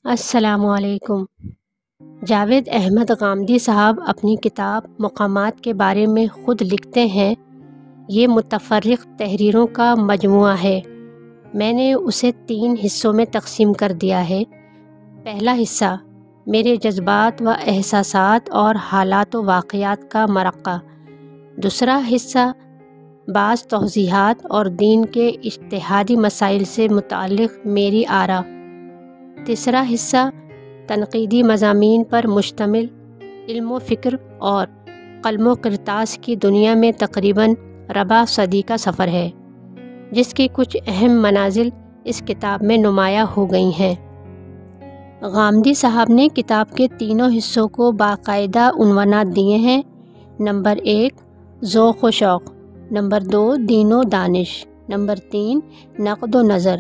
السلام علیکم۔ جاوید احمد غامدی صاحب اپنی کتاب مقامات کے بارے میں خود لکھتے ہیں، یہ متفرق تحریروں کا مجموعہ ہے۔ میں نے اسے 3 حصوں میں تقسیم کر دیا ہے۔ پہلا حصہ میرے جذبات و احساسات اور حالات و واقعات کا مرقع، دوسرا حصہ بعض توضیحات اور دین کے اجتہادی مسائل سے متعلق میری آراء، تیسرا حصہ تنقیدی مضامین پر مشتمل علم و فکر اور قلم و کرتاس کی دنیا میں تقریباً ربع صدی کا سفر ہے، جس کی کچھ اہم منازل اس کتاب میں نمایاں ہو گئی ہیں۔ غامدی صاحب نے کتاب کے تینوں حصوں کو باقاعدہ عنوانات دیے ہیں۔ نمبر 1 ذوق و شوق، نمبر 2 دین و دانش، نمبر 3 نقد و نظر۔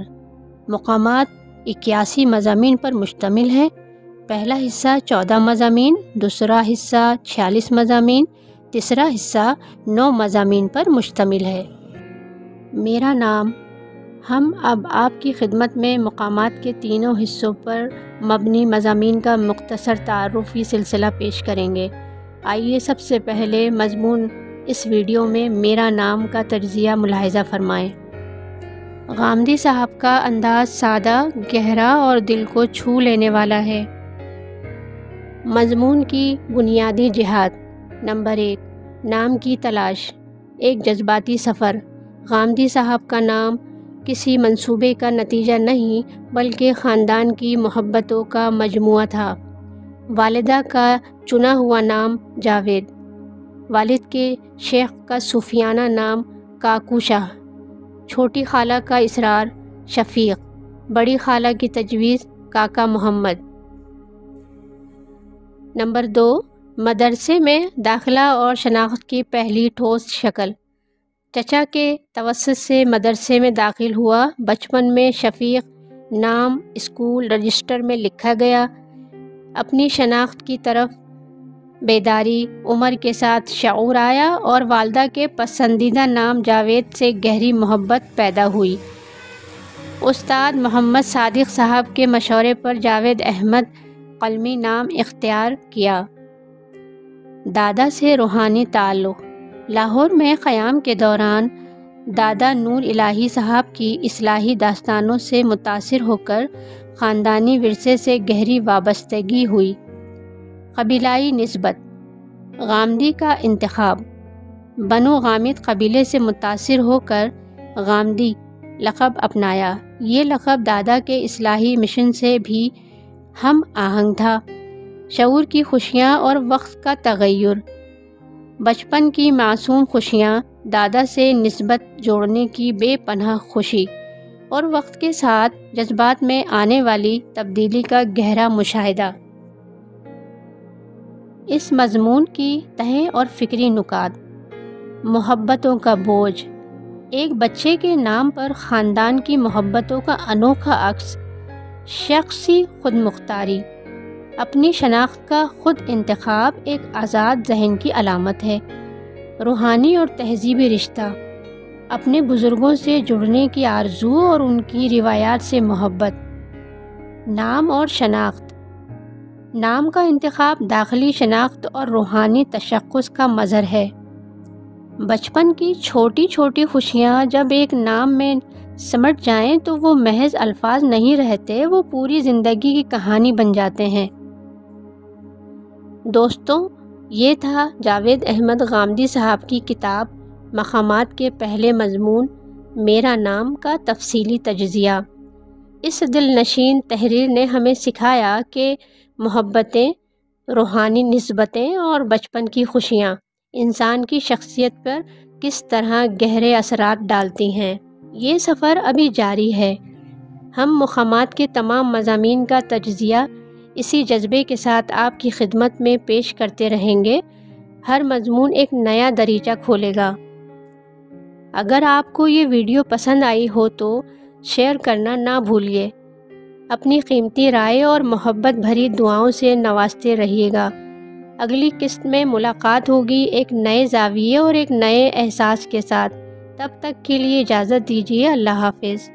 مقامات 81 مضامین پر مشتمل ہے۔ پہلا حصہ 14 مضامین، دوسرا حصہ 46 مضامین، تیسرا حصہ 9 مضامین پر مشتمل ہے۔ میرا نام۔ ہم اب آپ کی خدمت میں مقامات کے تینوں حصوں پر مبنی مضامین کا مختصر تعارفی سلسلہ پیش کریں گے۔ آئیے سب سے پہلے مضمون اس ویڈیو میں میرا نام کا تجزیہ ملاحظہ فرمائیں۔ غامدی صاحب کا انداز سادہ، گہرا اور دل کو چھو لینے والا ہے۔ مضمون کی بنیادی جہات۔ نمبر 1 نام کی تلاش، ایک جذباتی سفر۔ غامدی صاحب کا نام کسی منصوبے کا نتیجہ نہیں بلکہ خاندان کی محبتوں کا مجموعہ تھا۔ والدہ کا چنا ہوا نام جاوید، والد کے شیخ کا صوفیانہ نام کاکو شاہ، چھوٹی خالہ کا اصرار شفیق، بڑی خالہ کی تجویز کاکا محمد۔ نمبر 2 مدرسے میں داخلہ اور شناخت کی پہلی ٹھوس شکل۔ چچا کے توسط سے مدرسے میں داخل ہوا۔ بچپن میں شفیق نام اسکول رجسٹر میں لکھا گیا۔ اپنی شناخت کی طرف بیداری، عمر کے ساتھ شعور آیا اور والدہ کے پسندیدہ نام جاوید سے گہری محبت پیدا ہوئی۔ استاد محمد صادق صاحب کے مشورے پر جاوید احمد قلمی نام اختیار کیا۔ دادا سے روحانی تعلق۔ لاہور میں قیام کے دوران دادا نور الہی صاحب کی اصلاحی داستانوں سے متاثر ہو کر خاندانی ورثے سے گہری وابستگی ہوئی۔ قبیلائی نسبت۔ غامدی کا انتخاب۔ بنو غامد قبیلے سے متاثر ہو کر غامدی لقب اپنایا۔ یہ لقب دادا کے اصلاحی مشن سے بھی ہم آہنگ تھا۔ شعور کی خوشیاں اور وقت کا تغیر۔ بچپن کی معصوم خوشیاں، دادا سے نسبت جوڑنے کی بے پناہ خوشی، اور وقت کے ساتھ جذبات میں آنے والی تبدیلی کا گہرا مشاہدہ۔ اس مضمون کی تہیں اور فکری نکات۔ محبتوں کا بوجھ۔ ایک بچے کے نام پر خاندان کی محبتوں کا انوکھا عکس۔ شخصی خود مختاری۔ اپنی شناخت کا خود انتخاب ایک آزاد ذہن کی علامت ہے۔ روحانی اور تہذیبی رشتہ۔ اپنے بزرگوں سے جڑنے کی آرزو اور ان کی روایات سے محبت۔ نام اور شناخت۔ نام کا انتخاب داخلی شناخت اور روحانی تشخص کا مظہر ہے۔ بچپن کی چھوٹی چھوٹی خوشیاں جب ایک نام میں سمٹ جائیں تو وہ محض الفاظ نہیں رہتے، وہ پوری زندگی کی کہانی بن جاتے ہیں۔ دوستوں، یہ تھا جاوید احمد غامدی صاحب کی کتاب مقامات کے پہلے مضمون میرا نام کا تفصیلی تجزیہ۔ اس دل نشین تحریر نے ہمیں سکھایا کہ محبتیں، روحانی نسبتیں اور بچپن کی خوشیاں انسان کی شخصیت پر کس طرح گہرے اثرات ڈالتی ہیں۔ یہ سفر ابھی جاری ہے۔ ہم مقامات کے تمام مضامین کا تجزیہ اسی جذبے کے ساتھ آپ کی خدمت میں پیش کرتے رہیں گے۔ ہر مضمون ایک نیا دریچہ کھولے گا۔ اگر آپ کو یہ ویڈیو پسند آئی ہو تو شیئر کرنا نہ بھولیے۔ اپنی قیمتی رائے اور محبت بھری دعاؤں سے نوازتے رہیے گا۔ اگلی قسط میں ملاقات ہوگی ایک نئے زاویے اور ایک نئے احساس کے ساتھ۔ تب تک کے لیے اجازت دیجیے۔ اللہ حافظ۔